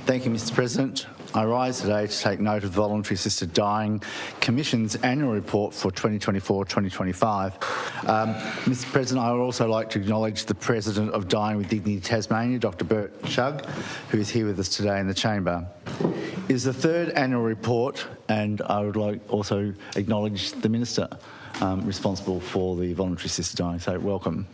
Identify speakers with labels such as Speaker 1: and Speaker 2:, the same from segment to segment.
Speaker 1: Thank you, Mr. President. I rise today to take note of the Voluntary Assisted Dying Commission's annual report for 2024-2025. Mr. President, I would also like to acknowledge the President of Dying with Dignity Tasmania, Dr. Bert Chugg, who is here with us today in the chamber. It is the third annual report, and I would like also acknowledge the Minister responsible for the Voluntary Assisted Dying, so welcome.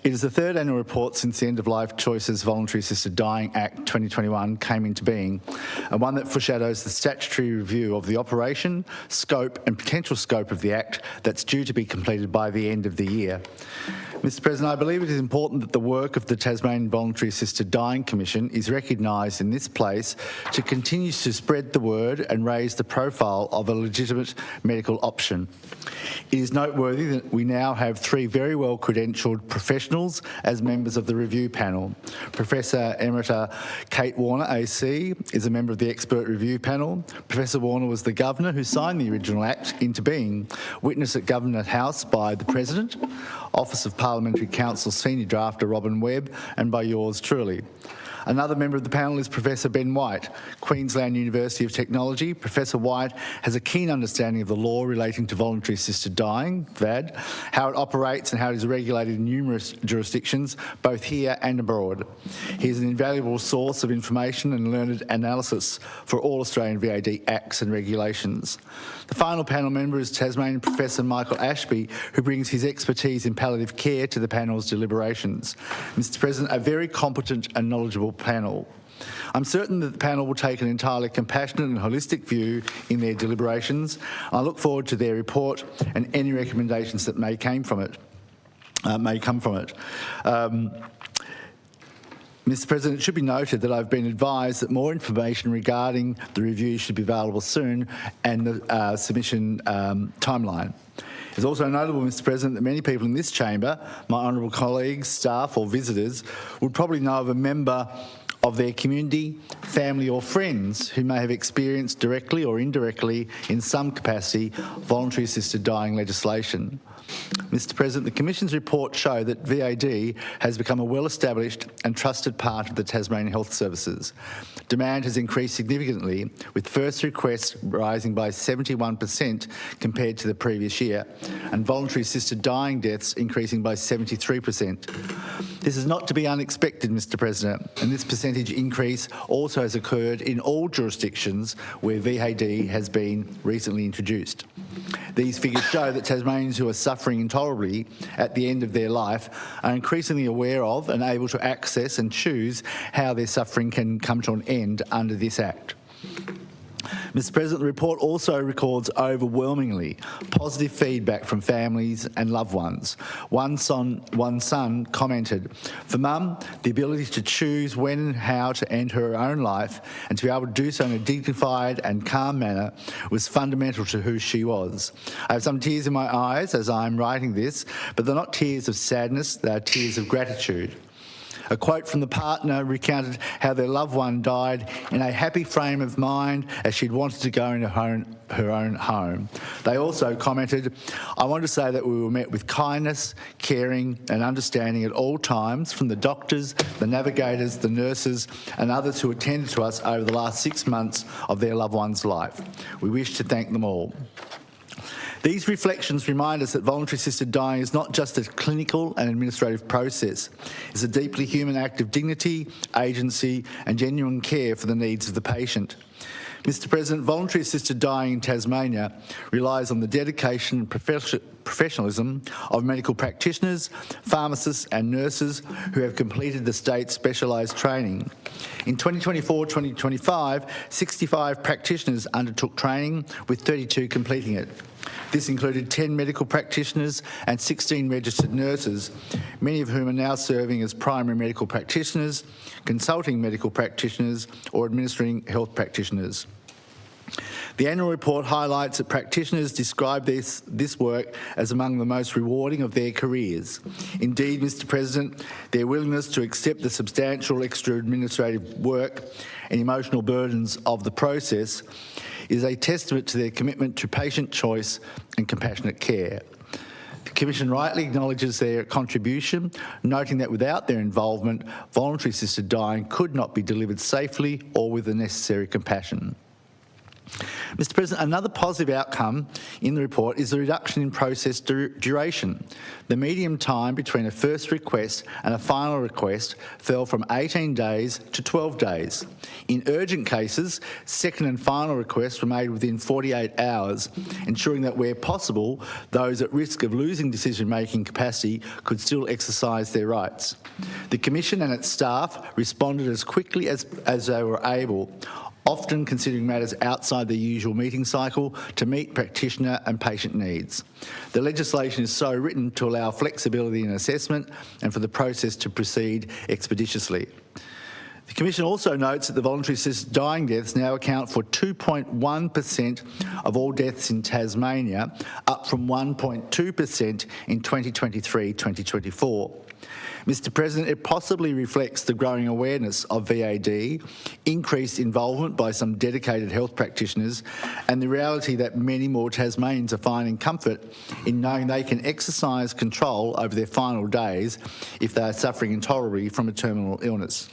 Speaker 1: It is the third annual report since the End of Life Choices Voluntary Assisted Dying Act 2021 came into being, and one that foreshadows the statutory review of the operation, scope and potential scope of the Act that's due to be completed by the end of the year. Mr. President, I believe it is important that the work of the Tasmanian Voluntary Assisted Dying Commission is recognised in this place to continue to spread the word and raise the profile of a legitimate medical option. It is noteworthy that we now have three very well credentialed professionals as members of the review panel. Professor Emerita Kate Warner AC is a member of the expert review panel. Professor Warner was the Governor who signed the original Act into being, witnessed at Government House by the President, Office of Parliamentary Counsel Senior Drafter Robin Webb, and by yours truly. Another member of the panel is Professor Ben White, Queensland University of Technology. Professor White has a keen understanding of the law relating to voluntary assisted dying, VAD, how it operates and how it is regulated in numerous jurisdictions, both here and abroad. He is an invaluable source of information and learned analysis for all Australian VAD acts and regulations. The final panel member is Tasmanian Professor Michael Ashby, who brings his expertise in palliative care to the panel's deliberations. Mr. President, a very competent and knowledgeable panel. I'm certain that the panel will take an entirely compassionate and holistic view in their deliberations. I look forward to their report and any recommendations that may come from it. Mr. President, it should be noted that I've been advised that more information regarding the review should be available soon and the submission timeline. It's also notable, Mr. President, that many people in this chamber, my honourable colleagues, staff or visitors, would probably know of a member of their community, family or friends who may have experienced directly or indirectly in some capacity voluntary assisted dying legislation. Mr. President, the Commission's report show that VAD has become a well-established and trusted part of the Tasmanian Health Services. Demand has increased significantly, with first requests rising by 71% compared to the previous year, and voluntary assisted dying deaths increasing by 73%. This is not to be unexpected, Mr. President, and this percentage increase also has occurred in all jurisdictions where VAD has been recently introduced. These figures show that Tasmanians who are suffering intolerably at the end of their life are increasingly aware of and able to access and choose how their suffering can come to an end under this Act. Mr. President, the report also records overwhelmingly positive feedback from families and loved ones. One son commented, "For Mum, the ability to choose when and how to end her own life and to be able to do so in a dignified and calm manner was fundamental to who she was. I have some tears in my eyes as I'm writing this, but they're not tears of sadness, they are tears of gratitude." A quote from the partner recounted how their loved one died in a happy frame of mind as she'd wanted to go into her own home. They also commented, "I want to say that we were met with kindness, caring and understanding at all times from the doctors, the navigators, the nurses and others who attended to us over the last 6 months of their loved one's life. We wish to thank them all." These reflections remind us that voluntary assisted dying is not just a clinical and administrative process. It's a deeply human act of dignity, agency and genuine care for the needs of the patient. Mr. President, voluntary assisted dying in Tasmania relies on the dedication and professionalism of medical practitioners, pharmacists and nurses who have completed the state's specialised training. In 2024-2025, 65 practitioners undertook training, with 32 completing it. This included 10 medical practitioners and 16 registered nurses, many of whom are now serving as primary medical practitioners, consulting medical practitioners or administering health practitioners. The annual report highlights that practitioners describe this work as among the most rewarding of their careers. Indeed, Mr. President, their willingness to accept the substantial extra administrative work and emotional burdens of the process is a testament to their commitment to patient choice and compassionate care. The Commission rightly acknowledges their contribution, noting that without their involvement, voluntary assisted dying could not be delivered safely or with the necessary compassion. Mr. President, another positive outcome in the report is the reduction in process duration. The median time between a first request and a final request fell from 18 days to 12 days. In urgent cases, second and final requests were made within 48 hours, ensuring that where possible, those at risk of losing decision-making capacity could still exercise their rights. The Commission and its staff responded as quickly as they were able, often considering matters outside the usual meeting cycle to meet practitioner and patient needs. The legislation is so written to allow flexibility in assessment and for the process to proceed expeditiously. The Commission also notes that the voluntary assisted dying deaths now account for 2.1% of all deaths in Tasmania, up from 1.2% in 2023-2024. Mr. President, it possibly reflects the growing awareness of VAD, increased involvement by some dedicated health practitioners, and the reality that many more Tasmanians are finding comfort in knowing they can exercise control over their final days if they are suffering intolerably from a terminal illness.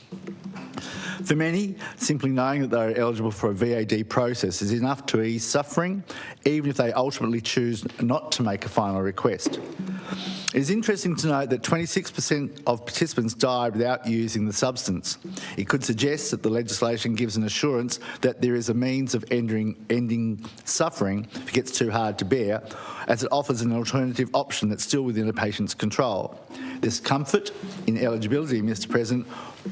Speaker 1: For many, simply knowing that they are eligible for a VAD process is enough to ease suffering, even if they ultimately choose not to make a final request. It is interesting to note that 26% of participants died without using the substance. It could suggest that the legislation gives an assurance that there is a means of ending suffering if it gets too hard to bear, as it offers an alternative option that's still within a patient's control. This comfort in eligibility, Mr. President,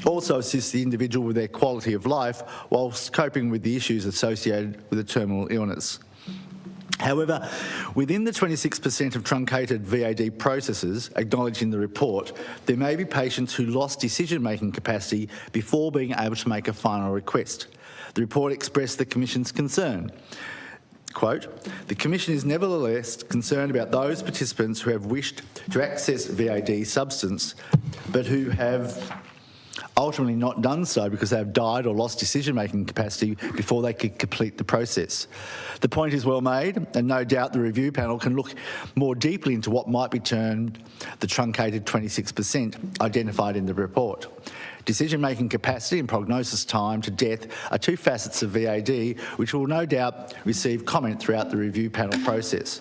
Speaker 1: also assists the individual with their quality of life whilst coping with the issues associated with a terminal illness. However, within the 26% of truncated VAD processes acknowledged in the report, there may be patients who lost decision-making capacity before being able to make a final request. The report expressed the Commission's concern. Quote, "The Commission is nevertheless concerned about those participants who have wished to access VAD substance but who have ultimately not done so because they have died or lost decision-making capacity before they could complete the process. The point is well made, and no doubt the review panel can look more deeply into what might be termed the truncated 26% identified in the report. Decision-making capacity and prognosis time to death are two facets of VAD which will no doubt receive comment throughout the review panel process.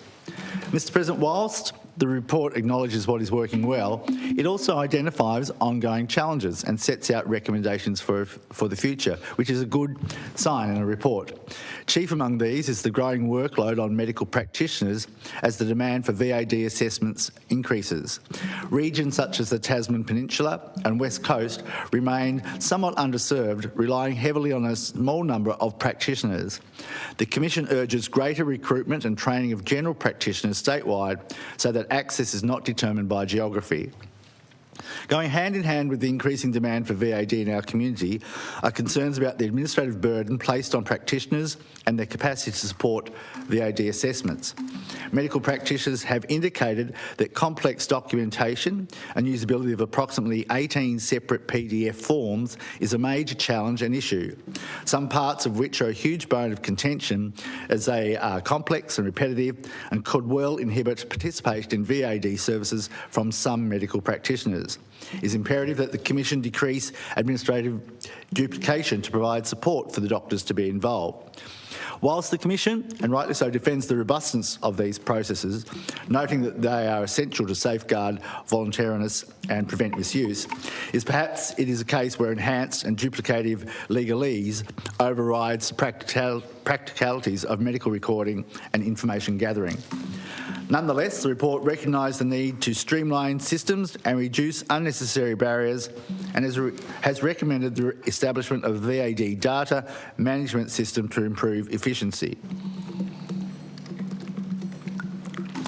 Speaker 1: Mr. President, whilst the report acknowledges what is working well, it also identifies ongoing challenges and sets out recommendations for the future, which is a good sign in a report. Chief among these is the growing workload on medical practitioners as the demand for VAD assessments increases. Regions such as the Tasman Peninsula and West Coast remain somewhat underserved, relying heavily on a small number of practitioners. The Commission urges greater recruitment and training of general practitioners statewide so that access is not determined by geography. Going hand in hand with the increasing demand for VAD in our community are concerns about the administrative burden placed on practitioners and their capacity to support VAD assessments. Medical practitioners have indicated that complex documentation and usability of approximately 18 separate PDF forms is a major challenge and issue, some parts of which are a huge bone of contention as they are complex and repetitive and could well inhibit participation in VAD services from some medical practitioners. It is imperative that the Commission decrease administrative duplication to provide support for the doctors to be involved. Whilst the Commission, and rightly so, defends the robustness of these processes, noting that they are essential to safeguard voluntariness and prevent misuse, it is a case where enhanced and duplicative legalese overrides practicalities of medical recording and information gathering. Nonetheless, the report recognised the need to streamline systems and reduce unnecessary barriers and has recommended the establishment of a VAD data management system to improve efficiency.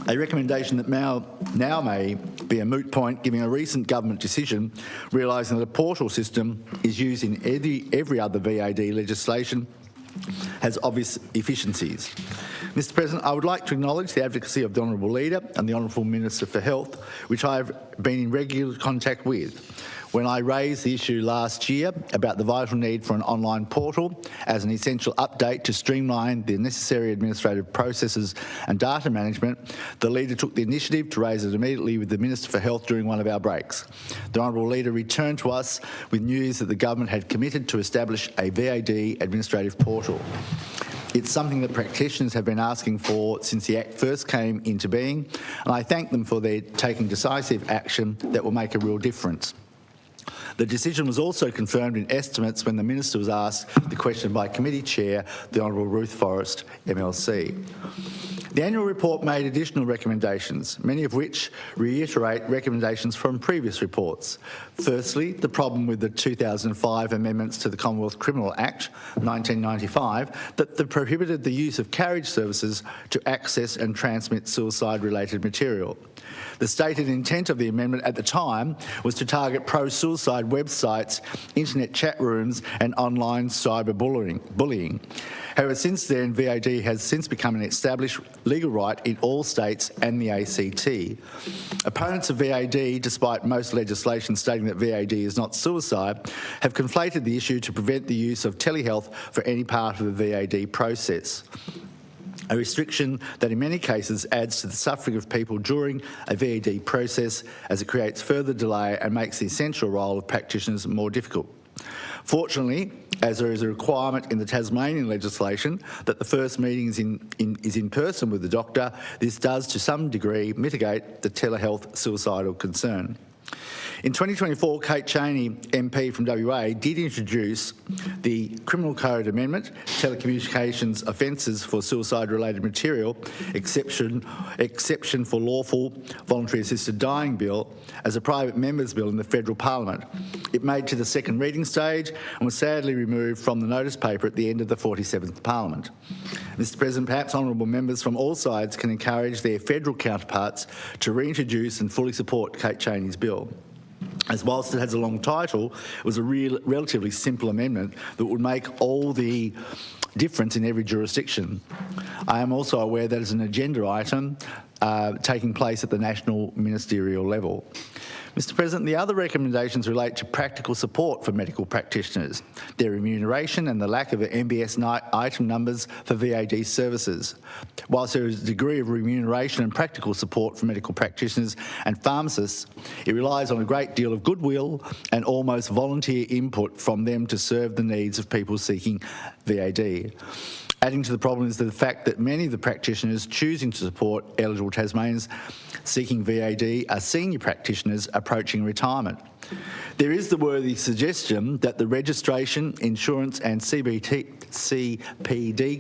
Speaker 1: A recommendation that now may be a moot point, given a recent government decision realising that a portal system is used in every other VAD legislation has obvious efficiencies. Mr. President, I would like to acknowledge the advocacy of the Honourable Leader and the Honourable Minister for Health, which I have been in regular contact with. when I raised the issue last year about the vital need for an online portal as an essential update to streamline the necessary administrative processes and data management, the Leader took the initiative to raise it immediately with the Minister for Health during one of our breaks. The Honourable Leader returned to us with news that the government had committed to establish a VAD administrative portal. It's something that practitioners have been asking for since the Act first came into being, and I thank them for their taking decisive action that will make a real difference. The decision was also confirmed in estimates when the Minister was asked the question by Committee Chair, the Honourable Ruth Forrest, MLC. The annual report made additional recommendations, many of which reiterate recommendations from previous reports. Firstly, the problem with the 2005 amendments to the Commonwealth Criminal Act 1995 that prohibited the use of carriage services to access and transmit suicide-related material. The stated intent of the amendment at the time was to target pro-suicide websites, internet chat rooms and online cyberbullying. However, since then, VAD has since become an established legal right in all states and the ACT. Opponents of VAD, despite most legislation stating that VAD is not suicide, have conflated the issue to prevent the use of telehealth for any part of the VAD process. A restriction that in many cases adds to the suffering of people during a VAD process as it creates further delay and makes the essential role of practitioners more difficult. Fortunately, as there is a requirement in the Tasmanian legislation that the first meeting is in person with the doctor, this does to some degree mitigate the telehealth suicidal concern. In 2024, Kate Chaney, MP from WA, did introduce the Criminal Code Amendment, Telecommunications Offences for Suicide-Related Material, exception for Lawful Voluntary Assisted Dying Bill, as a private member's bill in the Federal Parliament. It made to the second reading stage and was sadly removed from the notice paper at the end of the 47th Parliament. Mr President, perhaps honourable members from all sides can encourage their federal counterparts to reintroduce and fully support Kate Chaney's bill. As whilst it has a long title, it was a relatively simple amendment that would make all the difference in every jurisdiction. I am also aware that it's an agenda item taking place at the national ministerial level. Mr President, the other recommendations relate to practical support for medical practitioners, their remuneration and the lack of MBS item numbers for VAD services. Whilst there is a degree of remuneration and practical support for medical practitioners and pharmacists, it relies on a great deal of goodwill and almost volunteer input from them to serve the needs of people seeking VAD. Adding to the problem is the fact that many of the practitioners choosing to support eligible Tasmanians seeking VAD are senior practitioners approaching retirement. There is the worthy suggestion that the registration, insurance and CPD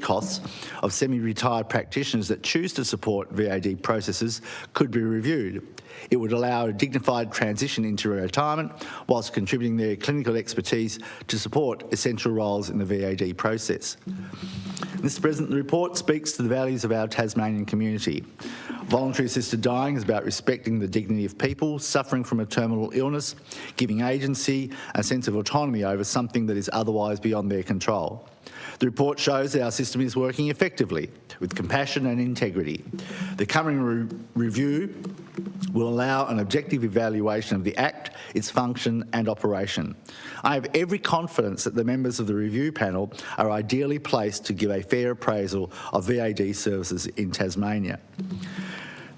Speaker 1: costs of semi-retired practitioners that choose to support VAD processes could be reviewed. It would allow a dignified transition into retirement whilst contributing their clinical expertise to support essential roles in the VAD process. Mr President, the report speaks to the values of our Tasmanian community. Voluntary assisted dying is about respecting the dignity of people suffering from a terminal illness, giving agency and a sense of autonomy over something that is otherwise beyond their control. The report shows that our system is working effectively with compassion and integrity. The coming review will allow an objective evaluation of the Act, its function and operation. I have every confidence that the members of the review panel are ideally placed to give a fair appraisal of VAD services in Tasmania.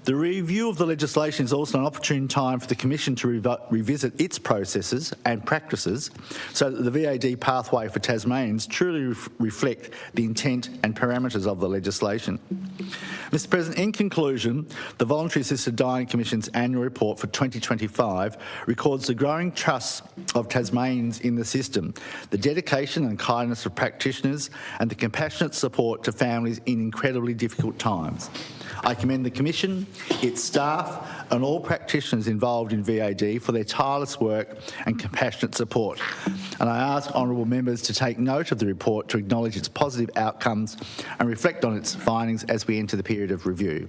Speaker 1: The review of the legislation is also an opportune time for the Commission to revisit its processes and practices so that the VAD pathway for Tasmanians truly reflect the intent and parameters of the legislation. Mr President, in conclusion, the Voluntary Assisted Dying Commission's annual report for 2025 records the growing trust of Tasmanians in the system, the dedication and kindness of practitioners and the compassionate support to families in incredibly difficult times. I commend the Commission, its staff and all practitioners involved in VAD for their tireless work and compassionate support. And I ask honourable members to take note of the report to acknowledge its positive outcomes and reflect on its findings as we enter the period of review.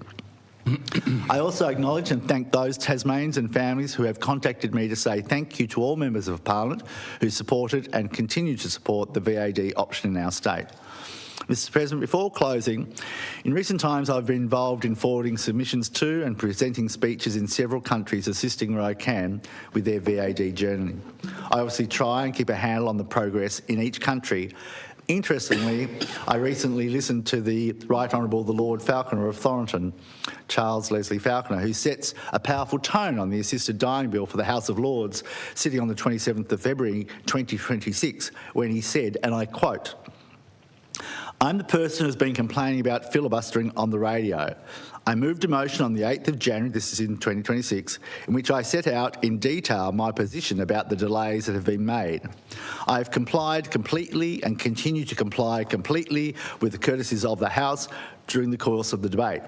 Speaker 1: I also acknowledge and thank those Tasmanians and families who have contacted me to say thank you to all members of Parliament who supported and continue to support the VAD option in our state. Mr. President, before closing, in recent times I've been involved in forwarding submissions to and presenting speeches in several countries, assisting where I can with their VAD journey. I obviously try and keep a handle on the progress in each country. Interestingly, I recently listened to the Right Honourable the Lord Falconer of Thornton, Charles Leslie Falconer, who sets a powerful tone on the assisted dying bill for the House of Lords, sitting on the 27th of February 2026, when he said, and I quote, "I'm the person who's been complaining about filibustering on the radio. I moved a motion on the 8th of January, this is in 2026, in which I set out in detail my position about the delays that have been made. I have complied completely and continue to comply completely with the courtesies of the House during the course of the debate.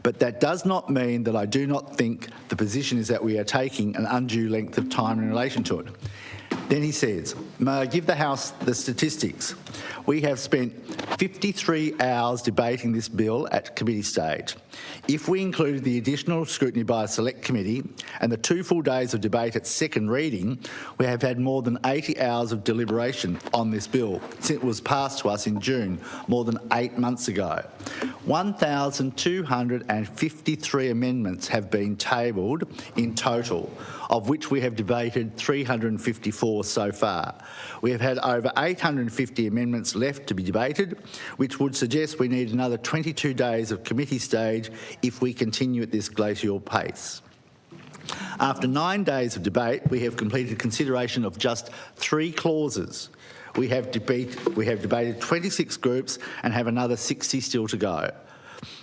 Speaker 1: But that does not mean that I do not think the position is that we are taking an undue length of time in relation to it." Then he says, "May I give the House the statistics? We have spent 53 hours debating this bill at committee stage. If we included the additional scrutiny by a select committee and the 2 full days of debate at second reading, we have had more than 80 hours of deliberation on this bill since it was passed to us in June, more than 8 months ago. 1,253 amendments have been tabled in total, of which we have debated 354 so far. We have had over 850 amendments left to be debated, which would suggest we need another 22 days of committee stage if we continue at this glacial pace. After 9 days of debate, we have completed consideration of just 3 clauses. We have debated 26 groups and have another 60 still to go.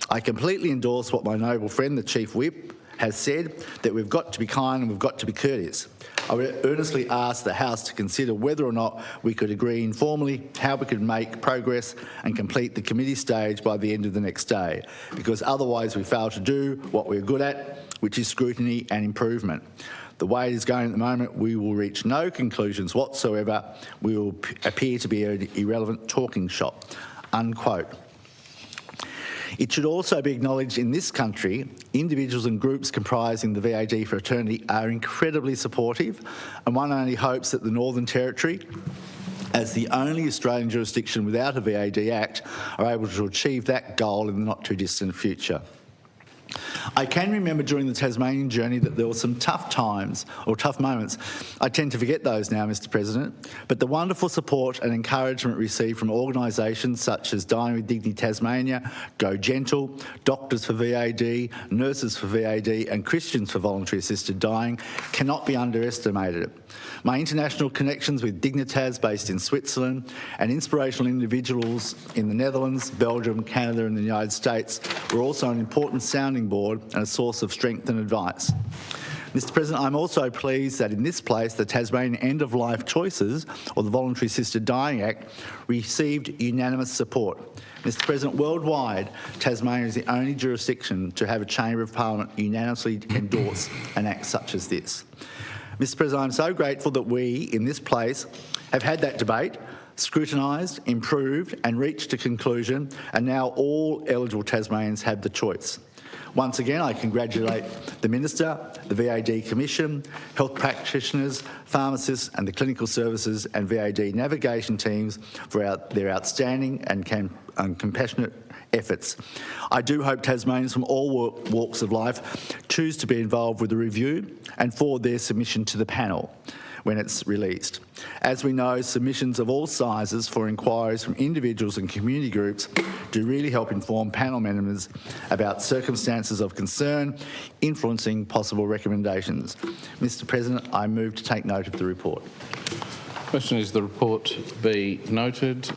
Speaker 1: I completely endorse what my noble friend, the Chief Whip, has said, that we've got to be kind and we've got to be courteous. I would earnestly ask the House to consider whether or not we could agree informally how we could make progress and complete the committee stage by the end of the next day, because otherwise we fail to do what we're good at, which is scrutiny and improvement. The way it is going at the moment, we will reach no conclusions whatsoever. We will appear to be an irrelevant talking shop," unquote. It should also be acknowledged in this country, individuals and groups comprising the VAD fraternity are incredibly supportive, and one only hopes that the Northern Territory, as the only Australian jurisdiction without a VAD Act, are able to achieve that goal in the not too distant future. I can remember during the Tasmanian journey that there were some tough times or tough moments. I tend to forget those now, Mr. President, but the wonderful support and encouragement received from organisations such as Dying with Dignity Tasmania, Go Gentle, Doctors for VAD, Nurses for VAD and Christians for Voluntary Assisted Dying cannot be underestimated. My international connections with Dignitas based in Switzerland and inspirational individuals in the Netherlands, Belgium, Canada and the United States were also an important sounding board and a source of strength and advice. Mr. President, I'm also pleased that in this place the Tasmanian End of Life Choices, or the Voluntary Assisted Dying Act, received unanimous support. Mr. President, worldwide, Tasmania is the only jurisdiction to have a Chamber of Parliament unanimously endorse an act such as this. Mr. President, I'm so grateful that we, in this place, have had that debate, scrutinised, improved and reached a conclusion, and now all eligible Tasmanians have the choice. Once again, I congratulate the Minister, the VAD Commission, health practitioners, pharmacists and the clinical services and VAD navigation teams for their outstanding and compassionate efforts. I do hope Tasmanians from all walks of life choose to be involved with the review and forward their submission to the panel when it's released. As we know, submissions of all sizes for inquiries from individuals and community groups do really help inform panel members about circumstances of concern, influencing possible recommendations. Mr. President, I move to take note of the report.
Speaker 2: Question is the report be noted.